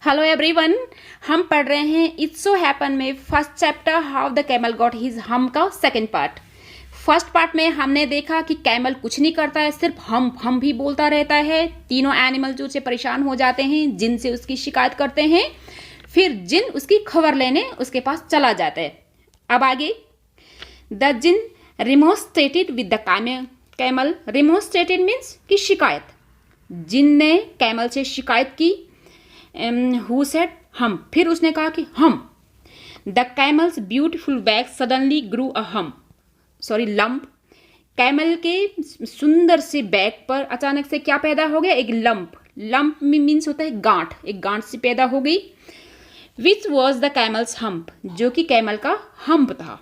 Hello everyone. हम पढ़ रहे हैं इट्स सो हैपन में first chapter how the camel got his हम का सेकंड पार्ट। फर्स्ट पार्ट में हमने देखा कि कैमल कुछ नहीं करता है, सिर्फ हम भी बोलता रहता है। तीनों एनिमल जो उससे परेशान हो जाते हैं, जिन से उसकी शिकायत करते हैं, फिर जिन उसकी खबर लेने उसके पास चला जाता है। अब आगे, the jinn remonstrated with the camel. Remonstrated means की शिकायत। जिन ने कैमल से शिकायत की। हु सेड हम, फिर उसने कहा कि हम। The camel's beautiful back suddenly grew a lump. Camel के सुंदर से बैक पर अचानक से क्या पैदा हो गया? एक लंप। लंप मीन्स होता है गांठ, एक गांठ से पैदा हो गई। Which was the camel's hump, जो कि कैमल का हम्प था।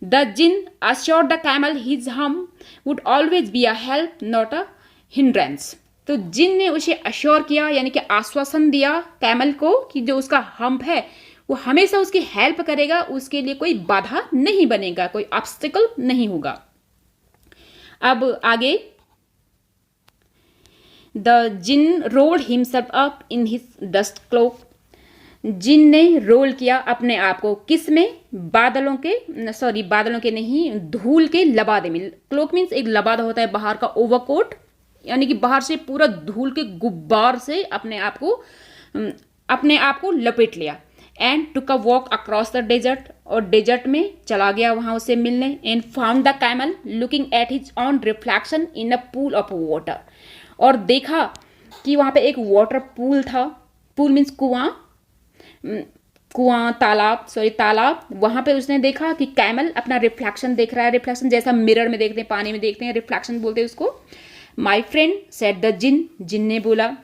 The djinn assured the camel his hump would always be a help not a hindrance. तो जिन ने उसे अश्योर किया, यानी कि आश्वासन दिया कैमल को कि जो उसका हम्प है वो हमेशा उसकी हेल्प करेगा, उसके लिए कोई बाधा नहीं बनेगा, कोई ऑब्स्टिकल नहीं होगा। अब आगे, the jinn rolled himself up in his dust cloak. Jinn ने रोल किया अपने आप को, किस में? बादलों के नहीं, धूल के लबादे में। क्लोक मीन्स एक लबादा होता है बाहर का ओवरकोट, यानी कि बाहर से पूरा धूल के गुब्बार से अपने आप को लपेट लिया। And took a walk across the desert, और डेजर्ट में चला गया वहां उसे मिलने। And found the camel looking at his own reflection in a pool of water. और देखा कि वहां पे एक वाटर पूल था। पूल मीन्स कुआं, तालाब। वहां पे उसने देखा कि कैमल अपना रिफ्लेक्शन देख रहा है। रिफ्लेक्शन जैसा मिरर में देखते हैं, पानी में देखते हैं, रिफ्लेक्शन बोलते हैं उसको। My friend said the djinn ने बोला,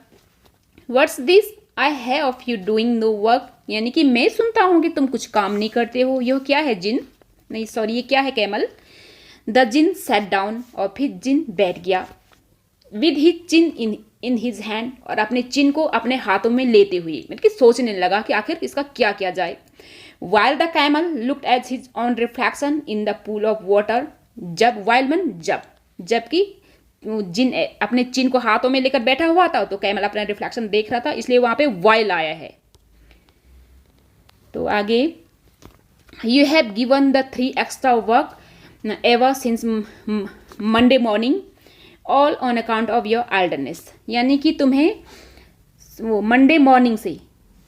what's this I have of you doing no work, यानी कि मैं सुनता हूं कि तुम कुछ काम नहीं करते हो। यह क्या है? ये क्या है? Camel. The djinn sat down, और फिर जिन बैठ गया। With his chin in his hand, और अपने चिन को अपने हाथों में लेते हुए, मतलब कि सोचने लगा कि आखिर इसका क्या किया जाए। While the camel looked at his own reflection in the pool of water. जबकि जिन अपने चिन को हाथों में लेकर बैठा हुआ था, तो कैमल अपना रिफ्लेक्शन देख रहा था, इसलिए वहां पे वाइल आया है। तो आगे, you have given the 3 extra work ever since Monday morning all on account of your elderness, यानी कि तुम्हें वो मंडे मॉर्निंग से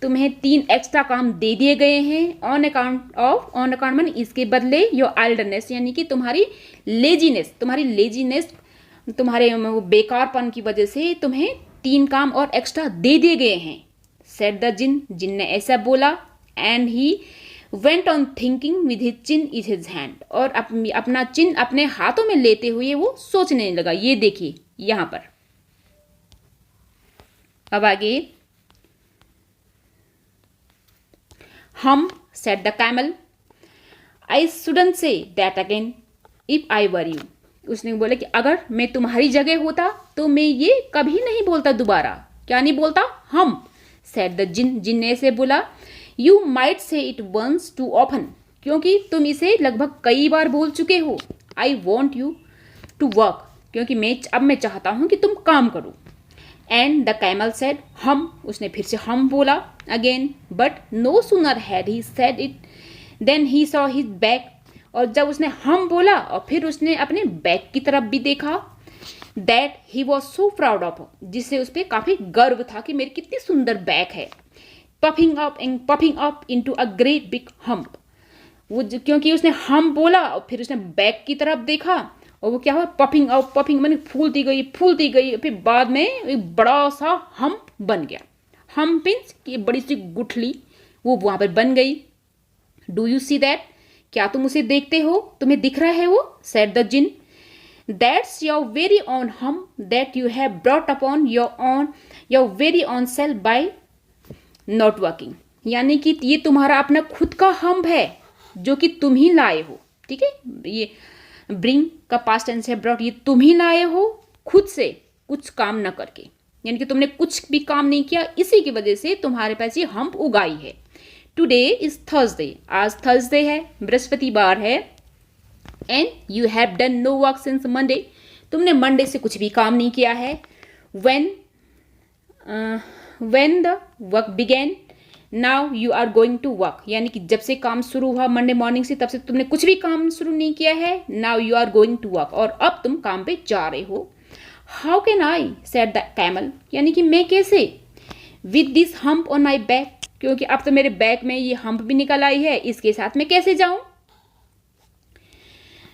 तुम्हें 3 एक्स्ट्रा काम दे दिए गए हैं। ऑन अकाउंट मान इसके बदले योर एल्डरनेस, यानी कि तुम्हारी लेजीनेस, तुम्हारे बेकारपन की वजह से तुम्हें 3 काम और एक्स्ट्रा दे दिए गए हैं। सेड द जिन ने ऐसा बोला। And he went on thinking with his chin in his hand, और अपना चिन अपने हाथों में लेते हुए वो सोचने लगा। ये देखिए यहां पर। अब आगे, हम said the camel, I shouldn't say that again if I were you. उसने बोला कि अगर मैं तुम्हारी जगह होता तो मैं ये कभी नहीं बोलता दोबारा। क्या नहीं बोलता? हम। सेड द जिन ने से बोला, you might say it once too often, क्योंकि तुम इसे लगभग कई बार बोल चुके हो। I want you to work, क्योंकि मैं चाहता हूं कि तुम काम करो। एंड द कैमल सेड हम, उसने फिर से हम बोला again. But no sooner had he said it than he saw his back, और जब उसने हम बोला और फिर उसने अपने बैक की तरफ भी देखा। That he was so proud of, जिससे उस पर काफी गर्व था कि मेरी कितनी सुंदर बैक है। Puffing up into a great big hump, क्योंकि उसने हम बोला और फिर उसने बैक की तरफ देखा, और वो क्या हुआ? पफिंग माने फूलती गई, फिर बाद में एक बड़ा सा हम्प बन गया। हम्प मीन्स कि बड़ी सी गुठली वो वहां पर बन गई। डू यू सी दैट, क्या तुम उसे देखते हो? तुम्हें दिख रहा है वो? Said the djinn, that's your very own hump that you have brought upon your very own self by not working, यानी कि ये तुम्हारा अपना खुद का हम्प है जो कि तुम ही लाए हो। ठीक है, ये ब्रिंग का पास्ट टेंस है, ब्रॉट, ये तुम ही लाए हो खुद से, कुछ काम न करके, यानी कि तुमने कुछ भी काम नहीं किया, इसी की वजह से तुम्हारे पास ये हम्प उगाई है। टुडे इज थर्सडे, आज थर्सडे है, बृहस्पतिवार है। And you have done no work since Monday, तुमने मंडे से कुछ भी काम नहीं किया है। When the work began, now you are going to work, यानी कि जब से काम शुरू हुआ मंडे मॉर्निंग से, तब से तुमने कुछ भी काम शुरू नहीं किया है. Now you are going to work, और अब तुम काम पे जा रहे हो. How can I, said the camel, यानी कि मैं कैसे, with this hump on my back, क्योंकि अब तो मेरे बैक में ये हम्प भी निकल आई है, इसके साथ मैं कैसे जाऊं.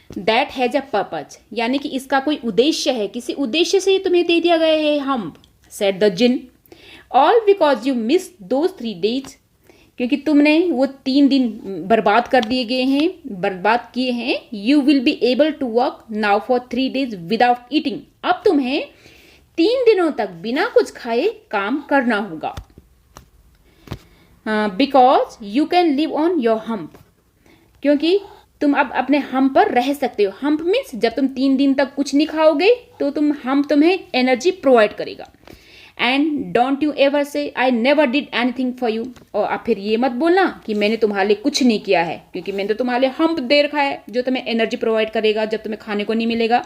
दैट हैज अ पर्पज, यानी कि इसका कोई उद्देश्य है, किसी उद्देश्य से तुम्हें दे दिया गया है hump. Said the djinn, all because you miss those 3 days, क्योंकि तुमने वो 3 दिन बर्बाद कर दिए गए हैं, बर्बाद किए हैं. You will be able to work now for 3 days without eating, अब तुम्हें 3 दिनों तक बिना कुछ खाए काम करना होगा. Because you can live on your hump, क्योंकि तुम अब अपने हम्प पर रह सकते हो. हम्प मीन्स जब तुम 3 दिन तक कुछ नहीं खाओगे तो हम्प तुम्हें एनर्जी प्रोवाइड करेगा. एंड डोंट यू एवर से I never did anything for you, और अब फिर ये मत बोलना कि मैंने तुम्हारे लिए कुछ नहीं किया है, क्योंकि मैंने तो तुम्हारे लिए हम्प दे रखा है जो तुम्हें एनर्जी प्रोवाइड करेगा जब तुम्हें खाने को नहीं मिलेगा.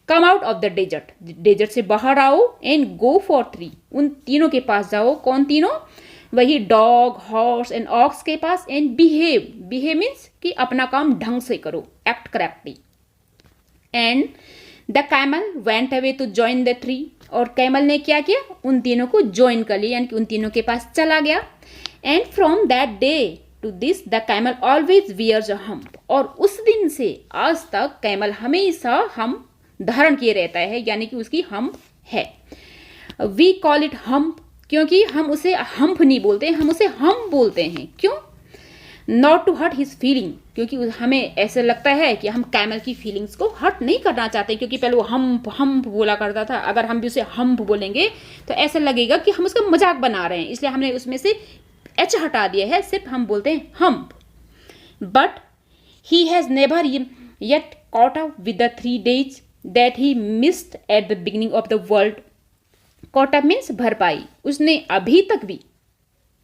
Come out of the desert, desert से बाहर आओ. एंड गो फॉर 3, उन तीनों के पास जाओ. कौन तीनों, वही डॉग, हॉर्स एंड ऑक्स के पास. एंड बिहेव, बिहेव मीन्स कि अपना काम ढंग से करो, act correctly. And the camel went away to join the 3, और कैमल ने क्या किया, उन तीनों को ज्वाइन कर लिया, यानी कि उन तीनों के पास चला गया. And from that day to this the camel always wears a hump, और उस दिन से आज तक कैमल हमेशा हम्प धारण किए रहता है, यानी कि उसकी हम्प है. वी कॉल इट हम्प, क्योंकि हम उसे हम्प नहीं बोलते, हम उसे हम बोलते हैं. क्यों, not to hurt his feeling, क्योंकि हमें ऐसा लगता है कि हम कैमल की फीलिंग्स को हर्ट नहीं करना चाहते, क्योंकि पहले वो हम्प हम्प बोला करता था. अगर हम भी उसे हम्प बोलेंगे तो ऐसा लगेगा कि हम उसका मजाक बना रहे हैं, इसलिए हमने उसमें से एच हटा दिया है, सिर्फ हम बोलते हैं hump. But he has never yet caught up with the 3 days that he missed at the beginning of the world. Caught up means भरपाई, उसने अभी तक भी,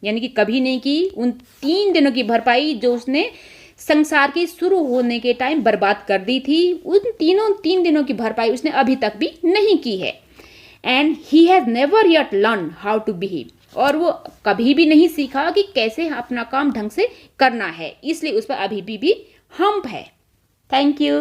यानी कि कभी नहीं की, उन 3 दिनों की भरपाई जो उसने संसार के शुरू होने के टाइम बर्बाद कर दी थी, उन 3 दिनों की भरपाई उसने अभी तक भी नहीं की है. And he has never yet learn how to behave, और वो कभी भी नहीं सीखा कि कैसे अपना काम ढंग से करना है, इसलिए उस पर अभी भी हम्प है. Thank you.